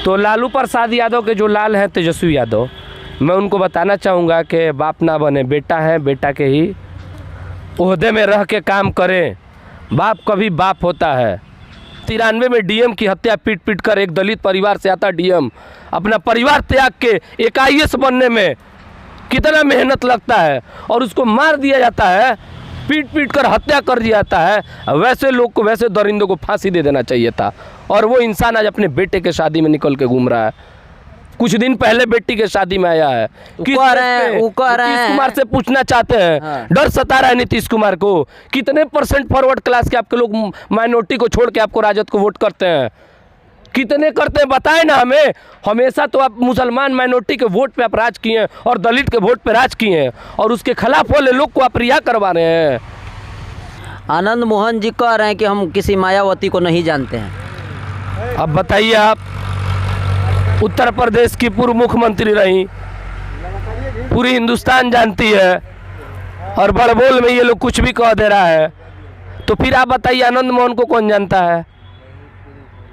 तो लालू प्रसाद यादव के जो लाल हैं तेजस्वी यादव, मैं उनको बताना चाहूँगा कि बाप ना बने, बेटा है, बेटा के ही ओहदे में रह के काम करें। बाप कभी बाप होता है। 93 में डीएम की हत्या पीट पीट कर, एक दलित परिवार से आता डीएम, अपना परिवार त्याग के एक आईएएस बनने में कितना मेहनत लगता है, और उसको मार दिया जाता है, पीट पीट कर हत्या कर दिया जाता है। वैसे लोग को, वैसे दरिंदों को फांसी दे देना चाहिए था। और वो इंसान आज अपने बेटे के शादी में निकल के घूम रहा है। कुछ दिन पहले बेटी के शादी में आया है। नीतीश कुमार से पूछना चाहते हैं, हाँ। डर सता रहा है नीतीश कुमार को, कितने % फॉरवर्ड क्लास के आपके लोग माइनॉरिटी को छोड़ के आपको राजद को वोट करते हैं? कितने करते हैं बताएं ना हमें। हमेशा तो आप मुसलमान माइनॉरिटी के वोट पे आप राज किए हैं और दलित के वोट पे राज किए हैं, और उसके खिलाफ वाले लोग को आप रिहा करवा रहे हैं। आनंद मोहन जी कह रहे हैं कि हम किसी मायावती को नहीं जानते हैं। अब बताइए, आप उत्तर प्रदेश की पूर्व मुख्यमंत्री रही, पूरी हिंदुस्तान जानती है, और बड़बोल में ये लोग कुछ भी कह दे रहा है। तो फिर आप बताइए आनंद मोहन को कौन जानता है?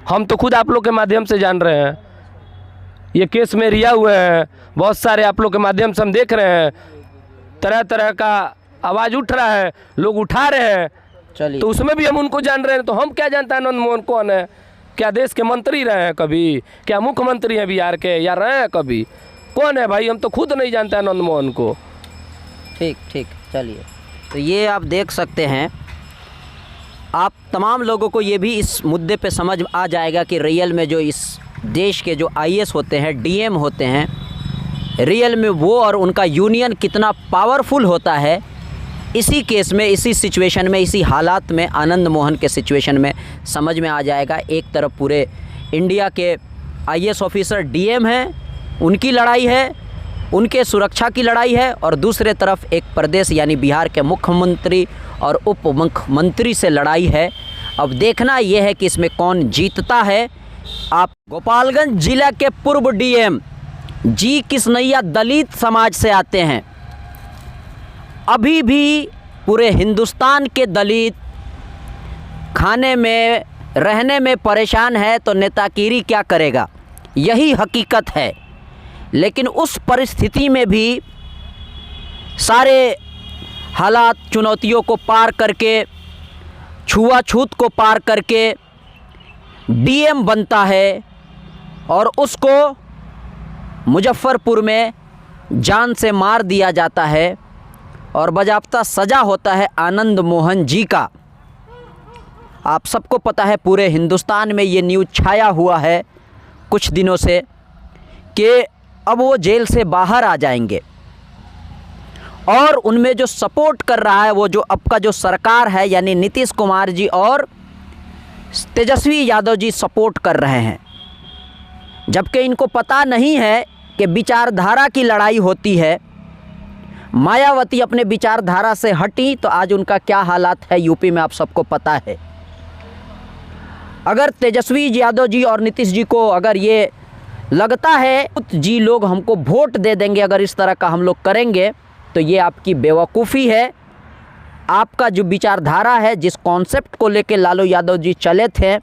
हम तो खुद आप लोग के माध्यम से जान रहे हैं। ये केस में रिहा हुए हैं बहुत सारे, आप लोग के माध्यम से हम देख रहे हैं। तरह तरह का आवाज़ उठ रहा है, लोग उठा रहे हैं, चलिए, तो उसमें भी हम उनको जान रहे हैं। तो हम क्या जानते हैं आनंद मोहन कौन है? क्या देश के मंत्री रहे हैं कभी? क्या मुख्यमंत्री हैं बिहार के, या रहे हैं कभी? कौन है भाई? हम तो खुद नहीं जानते आनंद मोहन को। ठीक ठीक, चलिए। तो ये आप देख सकते हैं, आप तमाम लोगों को ये भी इस मुद्दे पे समझ आ जाएगा कि रियल में जो इस देश के जो आईएएस होते हैं, डीएम होते हैं, रियल में वो और उनका यूनियन कितना पावरफुल होता है। इसी केस में, इसी सिचुएशन में, इसी हालात में, आनंद मोहन के सिचुएशन में समझ में आ जाएगा। एक तरफ पूरे इंडिया के आईएएस ऑफिसर डीएम हैं, उनकी लड़ाई है, उनके सुरक्षा की लड़ाई है, और दूसरे तरफ एक प्रदेश यानी बिहार के मुख्यमंत्री और उप मुख्यमंत्री से लड़ाई है। अब देखना यह है कि इसमें कौन जीतता है। आप गोपालगंज जिला के पूर्व डीएम जी किसनैया दलित समाज से आते हैं। अभी भी पूरे हिंदुस्तान के दलित खाने में, रहने में परेशान है, तो नेतागिरी क्या करेगा, यही हकीकत है। लेकिन उस परिस्थिति में भी सारे हालात, चुनौतियों को पार करके, छुआछूत को पार करके डीएम बनता है, और उसको मुजफ्फरपुर में जान से मार दिया जाता है, और बाज़ाब्ता सज़ा होता है आनंद मोहन जी का। आप सबको पता है, पूरे हिंदुस्तान में ये न्यूज़ छाया हुआ है कुछ दिनों से कि अब वो जेल से बाहर आ जाएंगे, और उनमें जो सपोर्ट कर रहा है, वो जो अब का जो सरकार है यानी नीतीश कुमार जी और तेजस्वी यादव जी सपोर्ट कर रहे हैं। जबकि इनको पता नहीं है कि विचारधारा की लड़ाई होती है। मायावती अपने विचारधारा से हटी तो आज उनका क्या हालात है यूपी में आप सबको पता है। अगर तेजस्वी यादव जी और नीतीश जी को अगर ये लगता है जी लोग हमको वोट दे देंगे अगर इस तरह का हम लोग करेंगे, तो ये आपकी बेवकूफ़ी है। आपका जो विचारधारा है, जिस कॉन्सेप्ट को लेके लालू यादव जी चले थे,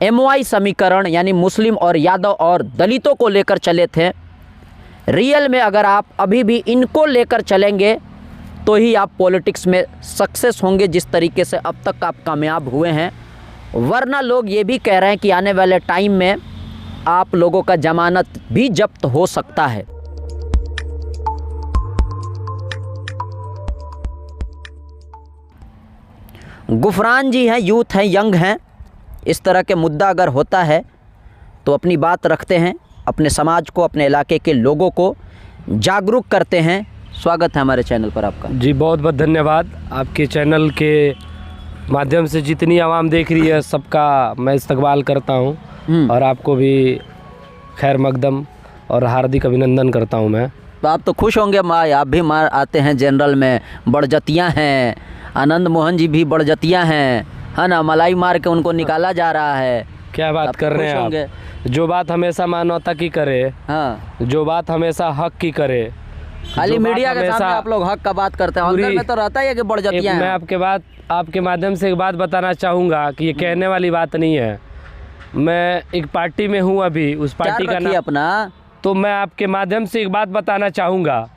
MY समीकरण यानी मुस्लिम और यादव और दलितों को लेकर चले थे, रियल में अगर आप अभी भी इनको लेकर चलेंगे तो ही आप पॉलिटिक्स में सक्सेस होंगे, जिस तरीके से अब तक आप कामयाब हुए हैं। वरना लोग ये भी कह रहे हैं कि आने वाले टाइम में आप लोगों का जमानत भी जब्त हो सकता है। गुफरान जी हैं, यूथ हैं, यंग हैं, इस तरह के मुद्दा अगर होता है तो अपनी बात रखते हैं, अपने समाज को, अपने इलाके के लोगों को जागरूक करते हैं। स्वागत है हमारे चैनल पर आपका। जी बहुत बहुत धन्यवाद। आपके चैनल के माध्यम से जितनी आवाम देख रही है सबका मैं इस्तकबाल करता हूं, और आपको भी खैर मकदम और हार्दिक अभिनंदन करता हूं मैं। तो आप तो खुश होंगे, आप भी मार आते हैं जनरल में, बड़जतियाँ हैं, आनंद मोहन जी भी बड़जतियाँ हैं, है ना, मलाई मार के उनको निकाला जा रहा है। क्या बात कर रहे हैं आप? जो बात हमेशा मानवता की करे, हाँ, जो बात हमेशा हक की करे, खाली मीडिया के सामने आप लोग हक का बात करते हैं, अंदर में तो रहता है कि बड़जतियाँ हैं। मैं आपके माध्यम से एक बात बताना चाहूँगा कि ये कहने वाली बात नहीं है। मैं एक पार्टी में हूँ अभी, उस पार्टी का नाम अपना। तो मैं आपके माध्यम से एक बात बताना चाहूँगा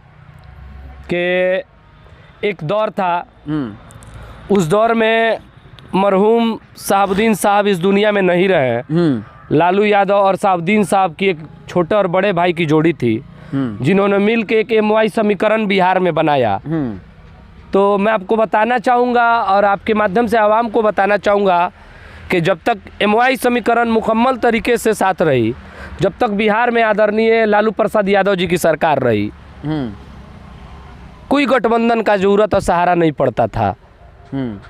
कि एक दौर था, उस दौर में मरहूम शहाबुद्दीन साहब इस दुनिया में नहीं रहे। लालू यादव और शहाबुद्दीन साहब की एक छोटे और बड़े भाई की जोड़ी थी, जिन्होंने मिल के एक MY समीकरण बिहार में बनाया। तो मैं आपको बताना चाहूँगा और आपके माध्यम से आवाम को बताना चाहूँगा कि जब तक MY समीकरण मुकम्मल तरीके से साथ रही, जब तक बिहार में आदरणीय लालू प्रसाद यादव जी की सरकार रही, कोई गठबंधन का जरूरत और सहारा नहीं पड़ता था।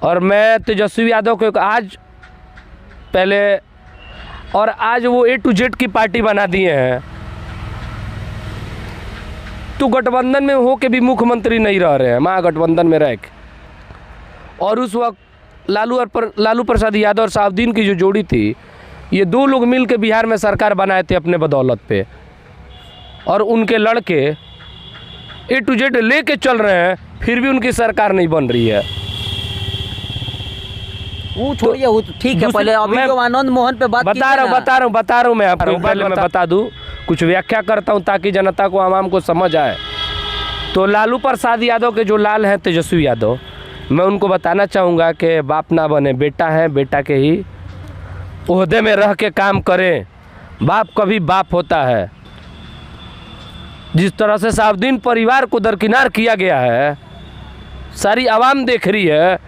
और मैं तेजस्वी यादव को आज वो A to Z की पार्टी बना दिए हैं, तो गठबंधन में हो के भी मुख्यमंत्री नहीं रह रहे हैं, महागठबंधन में रह के। और उस वक्त लालू प्रसाद यादव और शहाबुद्दीन की जो जोड़ी थी, ये दो लोग मिल के बिहार में सरकार बनाए थे अपने बदौलत पे, और उनके लड़के A to Z लेके चल रहे हैं, फिर भी उनकी सरकार नहीं बन रही है। वो छोड़िए, वो ठीक है। पहले अभी जो आनंद मोहन पे बात बता रहा हूँ मैं आपको। पहले मैं बता दूँ, कुछ व्याख्या करता हूँ ताकि जनता को, आवाम को समझ आए। तो लालू प्रसाद यादव के जो लाल हैं तेजस्वी यादव, मैं उनको बताना चाहूँगा कि बाप ना बने, बेटा है, बेटा के ही ओहदे में रह के काम करें। बाप कभी बाप होता है। जिस तरह से शहाबुद्दीन परिवार को दरकिनार किया गया है, सारी आवाम देख रही है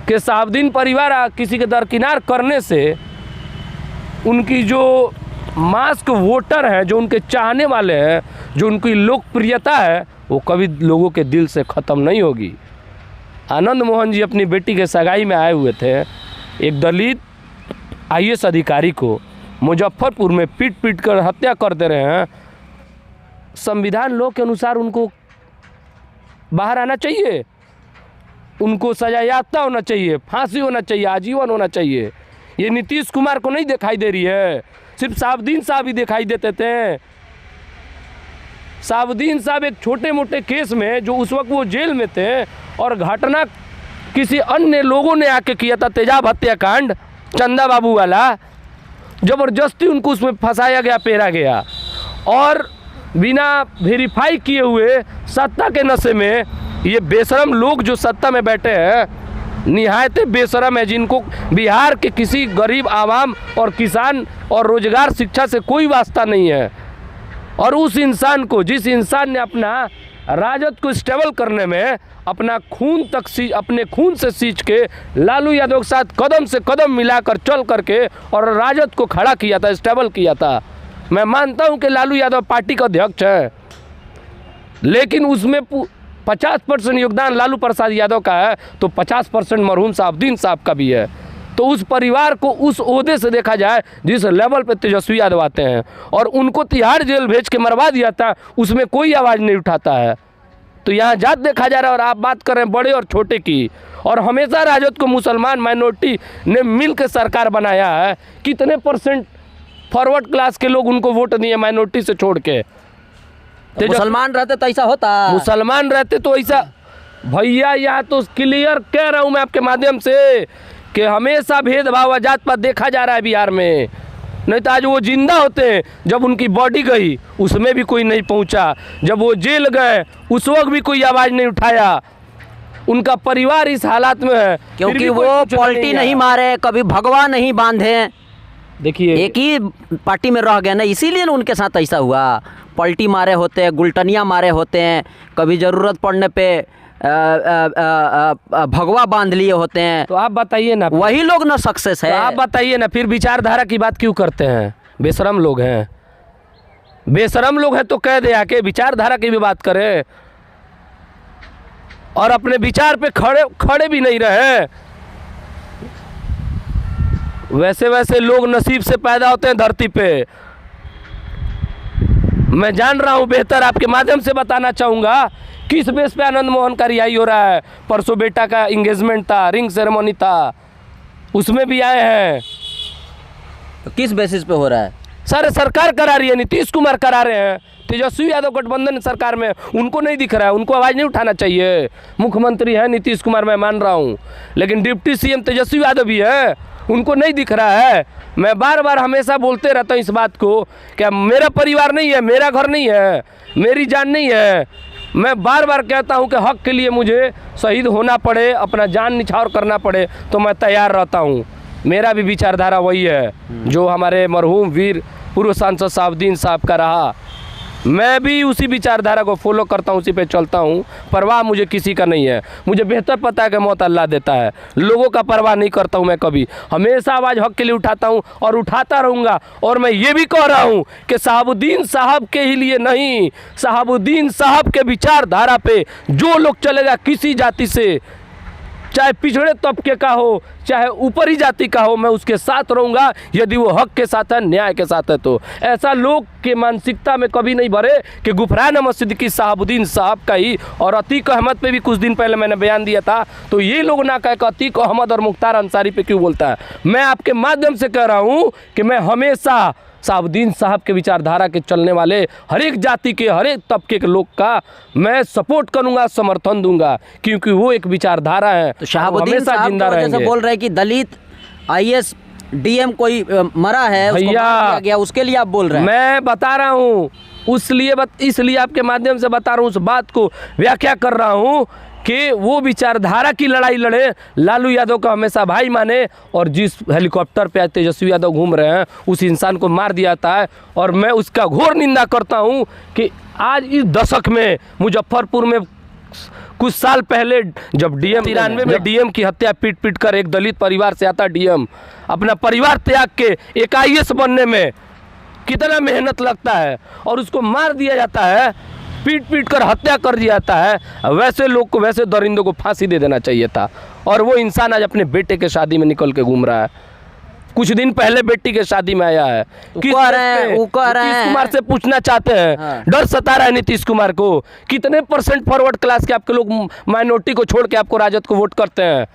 कि शहाबुद्दीन परिवार किसी के दरकिनार करने से उनकी जो मास्क वोटर हैं, जो उनके चाहने वाले हैं, जो उनकी लोकप्रियता है, वो कभी लोगों के दिल से ख़त्म नहीं होगी। आनंद मोहन जी अपनी बेटी के सगाई में आए हुए थे, एक दलित IAS अधिकारी को मुजफ्फरपुर में पीट कर हत्या कर दे रहे हैं। संविधान लॉ के अनुसार उनको बाहर आना चाहिए, उनको सजा याफ्ता होना चाहिए, फांसी होना चाहिए, आजीवन होना चाहिए। ये नीतीश कुमार को नहीं दिखाई दे रही है, सिर्फ शहाबुद्दीन साहब ही दिखाई देते थे। शहाबुद्दीन साहब एक छोटे मोटे केस में, जो उस वक्त वो जेल में थे, और घटना किसी अन्य लोगों ने आके किया था, तेजाब हत्याकांड चंदा बाबू वाला, ज़बरदस्ती उनको उसमें फंसाया गया, पेरा गया, और बिना वेरीफाई किए हुए सत्ता के नशे में ये बेशरम लोग जो सत्ता में बैठे हैं, निहायत बेशरम है, जिनको बिहार के किसी गरीब आवाम और किसान और रोजगार शिक्षा से कोई वास्ता नहीं है। और उस इंसान को, जिस इंसान ने अपना राजद को स्टेबल करने में अपना खून तक अपने खून से सींच के लालू यादव के साथ कदम से कदम मिलाकर चल करके और राजद को खड़ा किया था, स्टेबल किया था। मैं मानता हूं कि लालू यादव पार्टी का अध्यक्ष है, लेकिन उसमें 50% योगदान लालू प्रसाद यादव का है, तो 50% मरहूम शहाबुद्दीन साहब का भी है। तो उस परिवार को उस ओहदे से देखा जाए जिस लेवल पे तेजस्वी यादव आते हैं, और उनको तिहाड़ जेल भेज के मरवा दिया था, उसमें कोई आवाज़ नहीं उठाता है। तो यहाँ जात देखा जा रहा है, और आप बात कर रहे हैं बड़े और छोटे की। और हमेशा राजद को मुसलमान माइनॉरिटी ने मिल के सरकार बनाया है। कितने % फॉरवर्ड क्लास के लोग उनको वोट दिए माइनॉरिटी से छोड़ के। तो मुसलमान रहते तो ऐसा होता, मुसलमान रहते तो ऐसा। भैया यहाँ तो क्लियर कह रहा हूँ मैं आपके माध्यम से कि हमेशा भेदभाव जात पात देखा जा रहा है बिहार में। नहीं तो आज वो जिंदा होते, जब उनकी बॉडी गई उसमें भी कोई नहीं पहुंचा, जब वो जेल गए उस वक्त भी कोई आवाज़ नहीं उठाया। उनका परिवार इस हालात में है क्योंकि वो पॉलिटी नहीं मारे, कभी भगवा नहीं बांधे। देखिए, एक ही पार्टी में रह गए ना, इसीलिए ना उनके साथ ऐसा हुआ। पलटी मारे होते हैं, गुलटनिया मारे होते हैं, कभी ज़रूरत पड़ने पे भगवा बांध लिए होते हैं। तो आप बताइए ना, वही लोग ना सक्सेस है। तो आप बताइए ना, फिर विचारधारा की बात क्यों करते हैं? बेशरम लोग हैं, बेशरम लोग हैं तो कह दे आके विचारधारा की भी बात करें, और अपने विचार पे खड़े भी नहीं रहे। वैसे लोग नसीब से पैदा होते हैं धरती पे। मैं जान रहा हूं, बेहतर आपके माध्यम से बताना चाहूँगा किस बेस पे आनंद मोहन का रिहाई हो रहा है। परसों बेटा का इंगेजमेंट था, रिंग सेरेमनी था, उसमें भी आए हैं। तो किस बेसिस पे हो रहा है? सर सरकार करा रही है, नीतीश कुमार करा रहे हैं, तेजस्वी यादव गठबंधन सरकार में उनको नहीं दिख रहा है, उनको आवाज़ नहीं उठाना चाहिए। मुख्यमंत्री है नीतीश कुमार, मैं मान रहा हूँ, लेकिन डिप्टी CM तेजस्वी यादव भी है, उनको नहीं दिख रहा है। मैं बार बार हमेशा बोलते रहता हूँ इस बात को, क्या मेरा परिवार नहीं है, मेरा घर नहीं है, मेरी जान नहीं है। मैं बार बार कहता हूँ कि हक के लिए मुझे शहीद होना पड़े, अपना जान निछावर करना पड़े तो मैं तैयार रहता हूँ। मेरा भी विचारधारा वही है जो हमारे मरहूम वीर पूर्व सांसद शहाबुद्दीन साहब का रहा। मैं भी उसी विचारधारा को फॉलो करता हूँ, उसी पे चलता हूँ। परवाह मुझे किसी का नहीं है। मुझे बेहतर पता है कि मौत अल्लाह देता है। लोगों का परवाह नहीं करता हूँ मैं कभी। हमेशा आवाज़ हक के लिए उठाता हूँ और उठाता रहूँगा। और मैं ये भी कह रहा हूँ कि शहाबुद्दीन साहब के ही लिए नहीं, शहाबुद्दीन साहब के विचारधारा पे जो लोग चलेगा, किसी जाति से, चाहे पिछड़े तबके का हो, चाहे ऊपरी जाति का हो, मैं उसके साथ रहूँगा यदि वो हक के साथ है, न्याय के साथ है। तो ऐसा लोग के मानसिकता में कभी नहीं भरे कि गुफरान अहमद सिद्दीकी शहाबुद्दीन साहब का ही, और अतीक अहमद पे भी कुछ दिन पहले मैंने बयान दिया था, तो ये लोग ना कह अतीक अहमद और मुख्तार अंसारी पे क्यों बोलता है। मैं आपके माध्यम से कह रहा हूँ कि मैं हमेशा शहाबुद्दीन साहब के विचारधारा के चलने वाले हर एक जाति के, हर एक तबके के लोग का मैं सपोर्ट करूंगा, समर्थन दूंगा, क्योंकि वो एक विचारधारा है। तो शहाबुद्दीन साहब जिंदा तो जैसे रहेंगे। बोल रहे हैं कि दलित IAS DM कोई मरा है, उसको मार दिया गया, उसके लिए आप बोल रहे हैं। मैं बता रहा हूँ इसलिए आपके माध्यम से बता रहा हूँ, उस बात को व्याख्या कर रहा हूँ कि वो विचारधारा की लड़ाई लड़े, लालू यादव का हमेशा भाई माने, और जिस हेलीकॉप्टर पे तेजस्वी यादव घूम रहे हैं उस इंसान को मार दिया जाता है। और मैं उसका घोर निंदा करता हूँ कि आज इस दशक में मुजफ्फरपुर में कुछ साल पहले जब DM 93 में DM की हत्या पीट कर एक दलित परिवार से आता DM, अपना परिवार त्याग के एक IAS बनने में कितना मेहनत लगता है, और उसको मार दिया जाता है, पीट कर हत्या कर दिया जाता है। वैसे लोग को, वैसे दरिंदों को फांसी दे देना चाहिए था। और वो इंसान आज अपने बेटे के शादी में निकल के घूम रहा है। कुछ दिन पहले बेटी के शादी में आया है। नीतीश कुमार से पूछना चाहते हैं, हाँ। डर सता रहा है नीतीश कुमार को, कितने % फॉरवर्ड क्लास के आपके लोग माइनॉरिटी को छोड़ के आपको राजद को वोट करते हैं,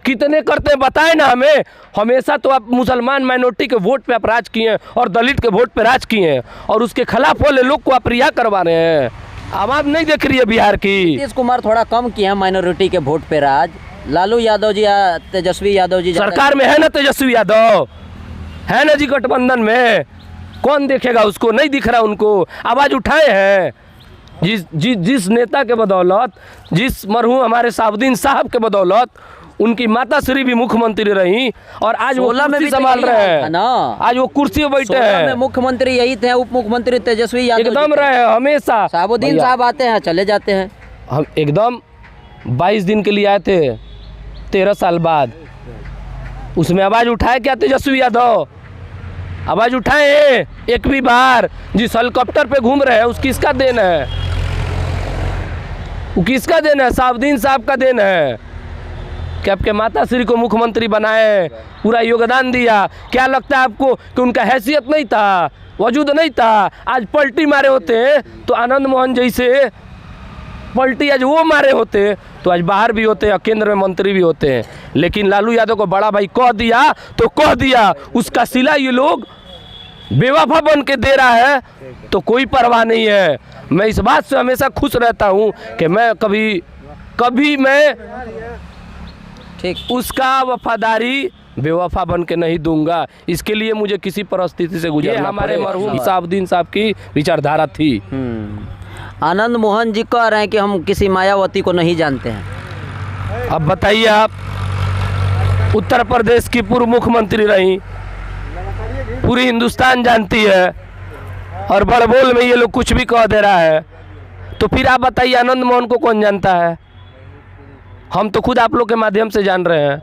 कितने करते हैं बताएं ना हमें। हमेशा तो आप मुसलमान माइनॉरिटी के वोट पे आप राज किए हैं और दलित के वोट पे राज किए हैं, और उसके खिलाफ वाले लोग को आप रिहा करवा रहे हैं। आवाज नहीं देख रही है बिहार की। नीतीश कुमार थोड़ा कम किए हैं माइनॉरिटी के वोट पे राज। लालू यादव जी या तेजस्वी यादव जी सरकार में है ना, तेजस्वी यादव है ना जी, गठबंधन में। कौन देखेगा उसको, नहीं दिख रहा उनको। आवाज उठाए हैं जिस नेता के बदौलत, जिस मरहूम हमारे शहाबुद्दीन साहब के बदौलत उनकी माता श्री भी मुख्यमंत्री रही, और आज वो में भी संभाल रहे हैं ना। आज वो कुर्सी पे बैठे हैं। मुख्यमंत्री यही थे, उप मुख्यमंत्री तेजस्वी यादव एकदम रहे हैं हमेशा। शहाबुद्दीन साहब आते हैं, चले जाते हैं। हम एकदम 22 दिन के लिए आए थे 13 साल बाद। उसमें आवाज उठाए क्या तेजस्वी यादव? आवाज उठाए एक भी बार? जिस हेलीकॉप्टर पे घूम रहे हैं उसकी किसका देन है? वो किसका देन है? शहाबुद्दीन साहब का देन है कि आपके माता श्री को मुख्यमंत्री बनाए, पूरा योगदान दिया। क्या लगता है आपको कि उनका हैसियत नहीं था, वजूद नहीं था? आज पलटी मारे होते हैं तो आनंद मोहन जैसे पलटी आज वो मारे होते तो आज बाहर भी होते हैं, केंद्र में मंत्री भी होते हैं। लेकिन लालू यादव को बड़ा भाई कह दिया तो कह दिया, उसका सिला ये लोग बेवफा बन के दे रहा है तो कोई परवाह नहीं है। मैं इस बात से हमेशा खुश रहता हूँ कि मैं कभी मैं ठीक उसका वफादारी बेवफा बन के नहीं दूंगा। इसके लिए मुझे किसी परिस्थिति से गुजरना हमारे मरहूम शहाबुद्दीन साहब की विचारधारा थी। आनंद मोहन जी कह रहे हैं कि हम किसी मायावती को नहीं जानते हैं। अब बताइए, आप उत्तर प्रदेश की पूर्व मुख्यमंत्री रही, पूरी हिंदुस्तान जानती है, और बड़बोल में ये लोग कुछ भी कह दे रहा है, तो फिर आप बताइए आनंद मोहन को कौन जानता है? हम तो खुद आप लोग के माध्यम से जान रहे हैं।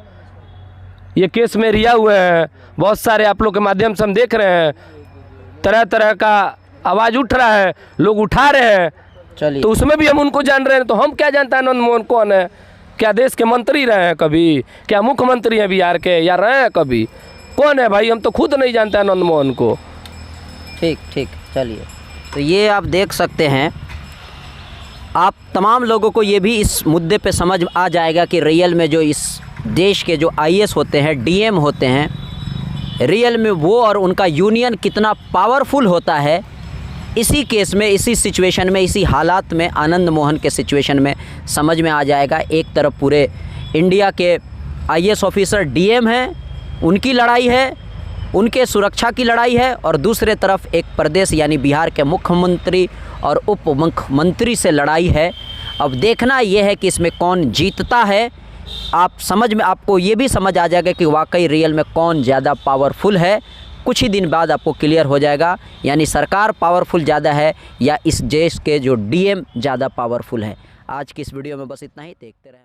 ये केस में रिहा हुए हैं बहुत सारे, आप लोग के माध्यम से हम देख रहे हैं। तरह तरह का आवाज़ उठ रहा है, लोग उठा रहे हैं, चलिए तो उसमें भी हम उनको जान रहे हैं। तो हम क्या जानते हैं आनंद मोहन कौन है? क्या देश के मंत्री रहे हैं कभी? क्या मुख्यमंत्री हैं बिहार के, या रहे हैं कभी? कौन है भाई? हम तो खुद नहीं जानते आनंद मोहन को। ठीक ठीक, चलिए। तो ये आप देख सकते हैं, आप तमाम लोगों को ये भी इस मुद्दे पे समझ आ जाएगा कि रियल में जो इस देश के जो IAS होते हैं, DM होते हैं, रियल में वो और उनका यूनियन कितना पावरफुल होता है। इसी केस में, इसी सिचुएशन में, इसी हालात में, आनंद मोहन के सिचुएशन में समझ में आ जाएगा। एक तरफ पूरे इंडिया के IAS ऑफिसर DM हैं, उनकी लड़ाई है, उनके सुरक्षा की लड़ाई है, और दूसरे तरफ एक प्रदेश यानी बिहार के मुख्यमंत्री और उप मुख्यमंत्री से लड़ाई है। अब देखना यह है कि इसमें कौन जीतता है। आपको ये भी समझ आ जाएगा कि वाकई रियल में कौन ज़्यादा पावरफुल है। कुछ ही दिन बाद आपको क्लियर हो जाएगा, यानी सरकार पावरफुल ज़्यादा है या इस देश के जो डीएम ज़्यादा पावरफुल है। आज की इस वीडियो में बस इतना ही, देखते रहें।